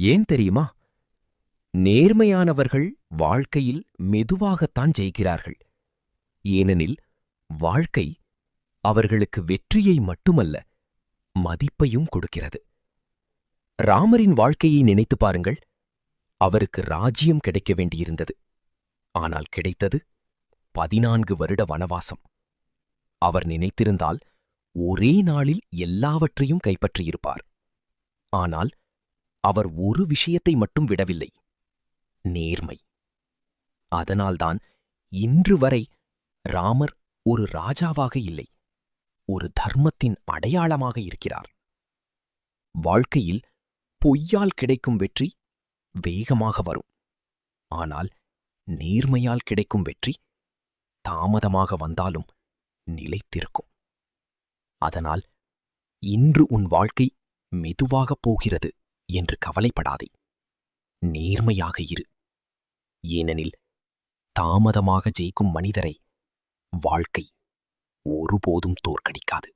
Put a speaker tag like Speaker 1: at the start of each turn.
Speaker 1: ஏன் தெரியுமா? நேர்மையானவர்கள் வாழ்க்கையில் மெதுவாகத்தான் ஜெயிக்கிறார்கள். ஏனெனில் வாழ்க்கை அவர்களுக்கு வெற்றியை மட்டுமல்ல, மதிப்பையும் கொடுக்கிறது. ராமரின் வாழ்க்கையை நினைத்துப் பாருங்கள். அவருக்கு ராஜ்யம் கிடைக்க வேண்டியிருந்தது. ஆனால் கிடைத்தது 14 வருட வனவாசம். அவர் நினைத்திருந்தால் ஒரே நாளில் எல்லாவற்றையும் கைப்பற்றியிருப்பார். ஆனால் அவர் ஒரு விஷயத்தை மட்டும் விடவில்லை: நேர்மை. அதனால்தான் இன்று வரை ராமர் ஒரு ராஜாவாக இல்லை, ஒரு தர்மத்தின் அடையாளமாக இருக்கிறார். வாழ்க்கையில் பொய்யால் கிடைக்கும் வெற்றி வேகமாக வரும். ஆனால் நேர்மையால் கிடைக்கும் வெற்றி தாமதமாக வந்தாலும் நிலைத்திருக்கும். அதனால் இன்று உன் வாழ்க்கை மெதுவாகப் போகிறது என்று கவலைப்படாதே. நேர்மையாக இரு. ஏனெனில் தாமதமாக ஜெயிக்கும் மனிதரை வாழ்க்கை ஒருபோதும் தோற்கடிக்காது.